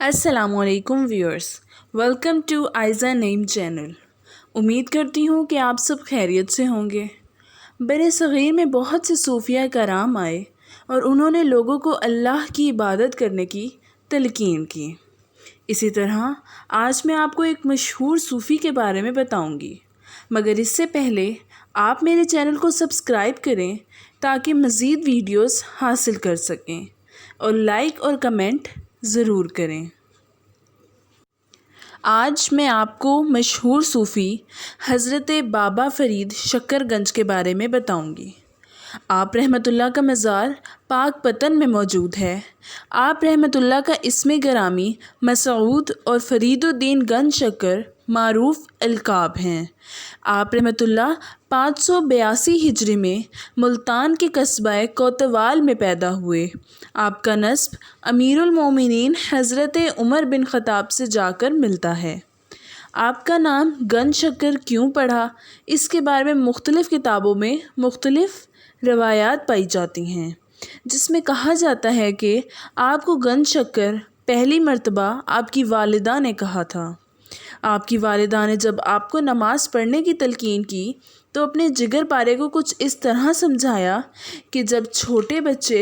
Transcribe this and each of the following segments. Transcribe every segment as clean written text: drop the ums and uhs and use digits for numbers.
अस्सलाम वालेकुम viewers, welcome to Aiza Naeem channel. उम्मीद करती हूँ कि आप सब खैरियत से होंगे। बरे सग़ीर में बहुत से सूफिया कराम आए और उन्होंने लोगों को अल्लाह की इबादत करने की तलकीन की। इसी तरह आज मैं आपको एक मशहूर सूफ़ी के बारे में बताऊँगी, मगर इससे पहले आप मेरे चैनल को सब्सक्राइब करें ताकि मज़ीद वीडियोस हासिल कर सकें और लाइक और कमेंट ज़रूर करें। आज मैं आपको मशहूर सूफ़ी हज़रत बाबा फ़रीद शक्करगंज के बारे में बताऊंगी। आप रहमतुल्लाह का मज़ार पाक पतन में मौजूद है। आप रहमतुल्लाह का इस्म गिरामी मसऊद और फ़रीदुद्दीन गंज शक्कर मारूफ़ अलकाब हैं। आप रहमतुल्लाह 582 हिजरी में मुल्तान के कस्बा कोतवाल में पैदा हुए। आपका नस्ब अमीरुल मोमिनीन हज़रत उमर बिन ख़त्ताब से जाकर मिलता है। आपका नाम गंज शक्कर क्यों पड़ा, इसके बारे में मुख्तलिफ़ किताबों में मुख्तलिफ़ रवायात पाई जाती हैं, जिसमें कहा जाता है कि आपको गंज शक्कर पहली मर्तबा आपकी वालिदा ने कहा था। आपकी वालिदा ने जब आपको नमाज़ पढ़ने की तलकीन की तो अपने जिगर पारे को कुछ इस तरह समझाया कि जब छोटे बच्चे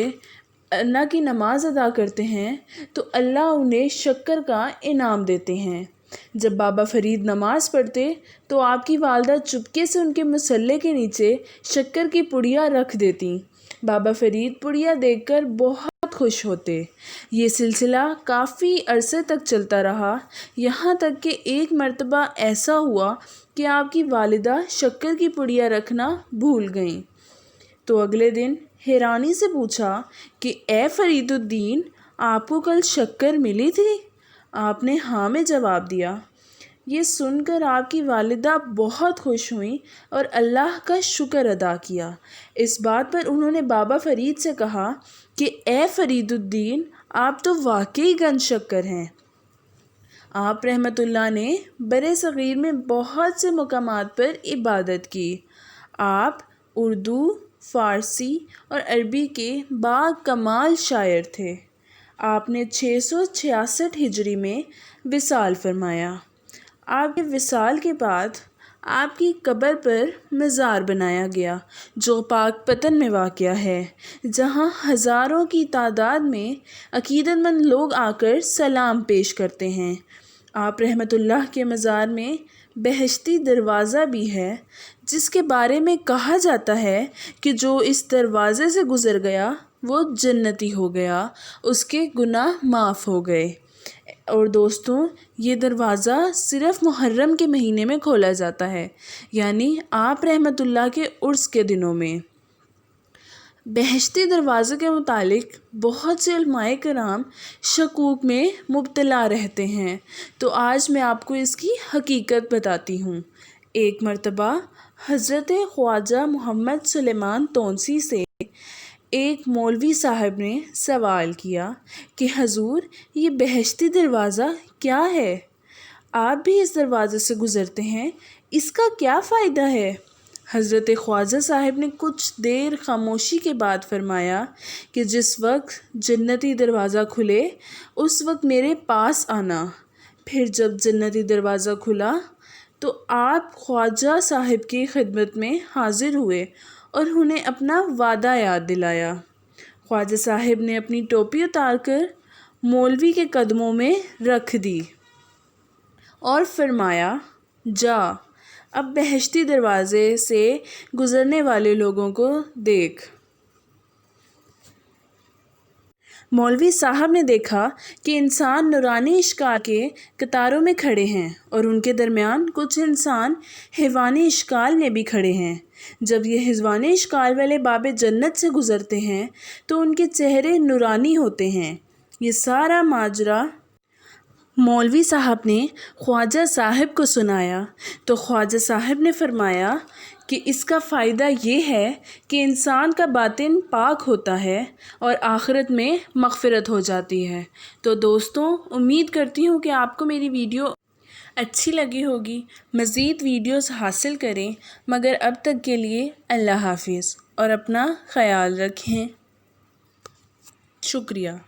अल्लाह की नमाज़ अदा करते हैं तो अल्लाह उन्हें शक्कर का इनाम देते हैं। जब बाबा फ़रीद नमाज़ पढ़ते तो आपकी वालिदा चुपके से उनके मुसल्ले के नीचे शक्कर की पुड़िया रख देती। बाबा फ़रीद पुड़िया देखकर बहुत खुश होते। ये सिलसिला काफ़ी अरसे तक चलता रहा, यहाँ तक कि एक मर्तबा ऐसा हुआ कि आपकी वालिदा शक्कर की पुड़िया रखना भूल गईं। तो अगले दिन हैरानी से पूछा कि ए फ़रीदुद्दीन, आपको कल शक्कर मिली थी? आपने हाँ में जवाब दिया। ये सुनकर आपकी वालिदा बहुत खुश हुई और अल्लाह का शुक्र अदा किया। इस बात पर उन्होंने बाबा फ़रीद से कहा कि ए फ़रीदुद्दीन, आप तो वाकई गंज शक्कर हैं। आप रहमतुल्लाह ने बरे सग़ीर में बहुत से मकामात पर इबादत की। आप उर्दू, फ़ारसी और अरबी के बाकमाल शायर थे। आपने 666 हिजरी में विसाल फरमाया। आपके विसाल के बाद आपकी कब्र पर मज़ार बनाया गया जो पाक पतन में वाक़या है, जहाँ हज़ारों की तादाद में अक़ीदतमंद लोग आकर सलाम पेश करते हैं। आप रहमतुल्लाह के मज़ार में बेहश्ती दरवाज़ा भी है, जिसके बारे में कहा जाता है कि जो इस दरवाज़े से गुज़र गया वो जन्नती हो गया, उसके गुनाह माफ़ हो गए। और दोस्तों, ये दरवाज़ा सिर्फ़ मुहर्रम के महीने में खोला जाता है, यानी आप रहमतुल्लाह के उर्स के दिनों में। बेहश्ती दरवाज़े के मुतालिक बहुत से उलमाए कराम शकूक में मुब्तला रहते हैं, तो आज मैं आपको इसकी हकीकत बताती हूँ। एक मर्तबा हज़रत ख्वाजा मोहम्मद सुलेमान तौनसी से एक मौलवी साहब ने सवाल किया कि हजूर, ये बेहश्ती दरवाज़ा क्या है? आप भी इस दरवाज़े से गुज़रते हैं, इसका क्या फ़ायदा है? हज़रत ख्वाजा साहब ने कुछ देर खामोशी के बाद फरमाया कि जिस वक्त जन्नती दरवाज़ा खुले उस वक्त मेरे पास आना। फिर जब जन्नती दरवाज़ा खुला तो आप ख्वाजा साहब की खिदमत में हाज़िर हुए और उन्हें अपना वादा याद दिलाया। ख्वाजा साहब ने अपनी टोपी उतार कर मौलवी के कदमों में रख दी और फरमाया, जा अब बेहश्ती दरवाज़े से गुज़रने वाले लोगों को देख। मौलवी साहब ने देखा कि इंसान नूरानी इश्काल के कतारों में खड़े हैं और उनके दरमियान कुछ इंसान हैवानी इश्काल में भी खड़े हैं। जब ये हैवानी इश्काल वाले बाबे जन्नत से गुज़रते हैं तो उनके चेहरे नूरानी होते हैं। ये सारा माजरा मौलवी साहब ने ख्वाजा साहब को सुनाया तो ख्वाजा साहब ने फरमाया कि इसका फ़ायदा ये है कि इंसान का बातिन पाक होता है और आखिरत में मग़फ़िरत हो जाती है। तो दोस्तों, उम्मीद करती हूँ कि आपको मेरी वीडियो अच्छी लगी होगी। मज़ीद वीडियोस हासिल करें, मगर अब तक के लिए अल्लाह हाफ़िज़ और अपना ख़याल रखें। शुक्रिया।